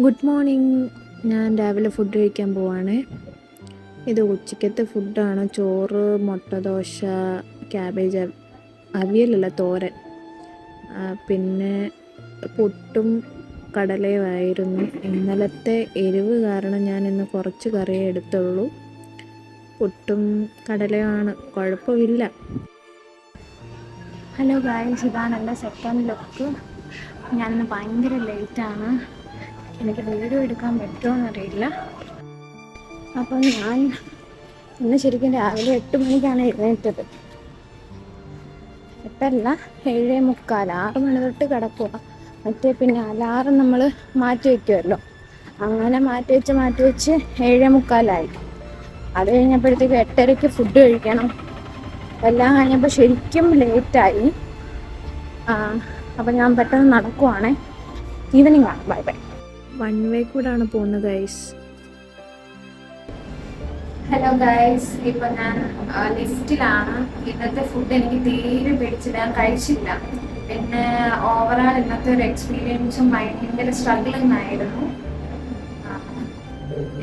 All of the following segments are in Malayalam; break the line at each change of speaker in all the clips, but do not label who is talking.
Good morning. ഞാൻ രാവിലെ ഫുഡ് കഴിക്കാൻ പോവാണ്. ഇത് ഉച്ചക്കത്തെ ഫുഡാണ്. ചോറ്, മുട്ട ദോശ, ക്യാബേജ്, അവിയലല്ല തോരൻ, പിന്നെ പുട്ടും കടലയുമായിരുന്നു. ഇന്നലത്തെ എരിവ് കാരണം ഞാൻ ഇന്ന് കുറച്ച് കറിയേ എടുത്തുള്ളൂ. പുട്ടും കടലയുമാണ്, കുഴപ്പമില്ല. ഹലോ ഗായ്സ്, ഇതാണ് എൻ്റെ സെക്കൻഡ് ലുക്ക്. ഞാനിന്ന് ഭയങ്കര ലേറ്റാണ്. എനിക്ക് വീഡിയോ എടുക്കാൻ പറ്റുമോ എന്നറിയില്ല. അപ്പം ഞാൻ ഇന്ന് ശരിക്കും രാവിലെ 8 മണിക്കാണ് എഴുന്നേറ്റത്. എട്ടല്ല, 7:45, 6 മണി തൊട്ട് കിടക്കുക. മറ്റേ പിന്നെ അലാറം നമ്മൾ മാറ്റി വയ്ക്കുമല്ലോ, അങ്ങനെ മാറ്റി വെച്ച് 7:45. അത് കഴിഞ്ഞപ്പോഴത്തേക്ക് 8:30 ഫുഡ് കഴിക്കണം. എല്ലാം കഴിഞ്ഞപ്പോൾ ശരിക്കും ലേറ്റായി. അപ്പം ഞാൻ പെട്ടെന്ന് നടക്കുവാണേ. ഈവനിങ് ആണ്. Bye bye. വൺ വേ കൂടാണ് പോകുന്നത് ഗൈസ്. ഹലോ ഗൈസ്, ഇപ്പം ഞാൻ ലിഫ്റ്റിലാണ്. ഇന്നത്തെ ഫുഡ് എനിക്ക് തീരെ പിടിച്ചില്ല, ഞാൻ കഴിച്ചില്ല. പിന്നെ ഓവറാൾ ഇന്നത്തെ ഒരു എക്സ്പീരിയൻസും ഭയങ്കര സ്ട്രഗ്ലിംഗ് ആയിരുന്നു.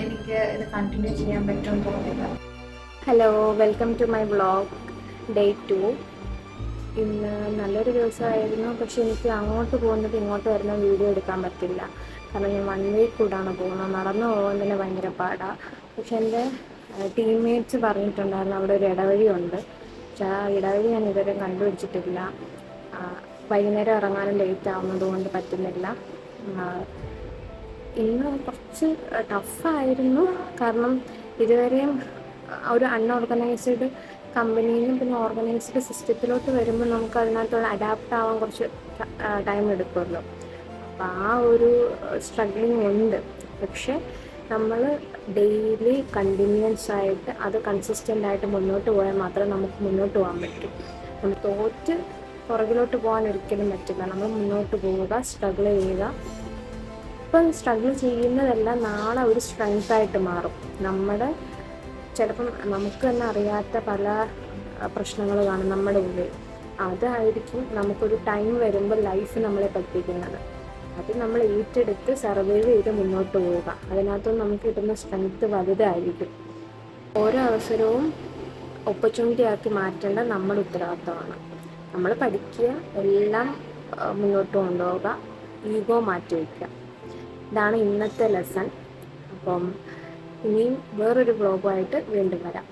എനിക്ക് ഇത് കണ്ടിന്യൂ ചെയ്യാൻ പറ്റുമെന്ന് തോന്നില്ല. Hello, welcome to my vlog day 2. ഇന്ന് നല്ലൊരു ദിവസമായിരുന്നു. പക്ഷെ എനിക്ക് അങ്ങോട്ട് പോകുന്നത് ഇങ്ങോട്ട് വരുന്ന വീഡിയോ എടുക്കാൻ പറ്റില്ല. കാരണം ഞാൻ വൺ വീക്ക് കൂടാണ് പോകുന്നത്. നടന്നു പോകുന്നതിന് ഭയങ്കര പാടാണ്. പക്ഷെ എൻ്റെ ടീംമേറ്റ്സ് പറഞ്ഞിട്ടുണ്ടായിരുന്നു അവിടെ ഒരു ഇടവഴിയുണ്ട്. പക്ഷെ ആ ഇടവഴി ഞാൻ ഇതുവരെ കണ്ടുപിടിച്ചിട്ടില്ല. വൈകുന്നേരം ഇറങ്ങാനും ലേറ്റ് ആവുന്നത് കൊണ്ട് പറ്റുന്നില്ല. ഇന്ന് കുറച്ച് ടഫായിരുന്നു. കാരണം ഇതുവരെയും ഒരു അൺഓർഗനൈസ്ഡ് കമ്പനിയിൽ നിന്നും പിന്നെ ഓർഗനൈസ്ഡ് സിസ്റ്റത്തിലോട്ട് വരുമ്പോൾ നമുക്ക് അതിനകത്തുള്ള അഡാപ്റ്റ് ആവാൻ കുറച്ച് ടൈം എടുക്കുമല്ലോ. അപ്പം ആ ഒരു സ്ട്രഗ്ലിംഗ് ഉണ്ട്. പക്ഷെ നമ്മൾ ഡെയിലി കണ്ടിന്യൂസ് ആയിട്ട് അത് കൺസിസ്റ്റൻ്റ് ആയിട്ട് മുന്നോട്ട് പോയാൽ മാത്രമേ നമുക്ക് മുന്നോട്ട് പോകാൻ പറ്റൂ. നമ്മൾ തോറ്റ് പുറകിലോട്ട് പോകാൻ ഒരിക്കലും പറ്റില്ല. നമ്മൾ മുന്നോട്ട് പോവുക, സ്ട്രഗിൾ ചെയ്യുക. ഇപ്പം സ്ട്രഗിൾ ചെയ്യുന്നതെല്ലാം നാളെ ഒരു സ്ട്രെങ്തായിട്ട് മാറും. നമ്മുടെ ചിലപ്പം നമുക്ക് തന്നെ അറിയാത്ത പല പ്രശ്നങ്ങൾ കാണും നമ്മുടെ ഉള്ളിൽ. അതായിരിക്കും നമുക്കൊരു ടൈം വരുമ്പോൾ ലൈഫ് നമ്മളെ പഠിപ്പിക്കുന്നത്. അത് നമ്മൾ ഏറ്റെടുത്ത് സർവൈവ് ചെയ്ത് മുന്നോട്ട് പോവുക. അതിനകത്തും നമുക്ക് കിട്ടുന്ന സ്ട്രെങ്ത്ത് വലുതായിരിക്കും. ഓരോ അവസരവും ഓപ്പർച്യൂണിറ്റി ആക്കി മാറ്റേണ്ട നമ്മുടെ ഉത്തരവാദിത്തമാണ്. നമ്മൾ പഠിക്കുക, എല്ലാം മുന്നോട്ട് കൊണ്ടുപോവുക, ഈഗോ മാറ്റി വയ്ക്കുക. ഇതാണ് ഇന്നത്തെ ലെസൺ. അപ്പം ഇനിയും വേറൊരു വ്ളോഗുമായിട്ട് വീണ്ടും വരാം.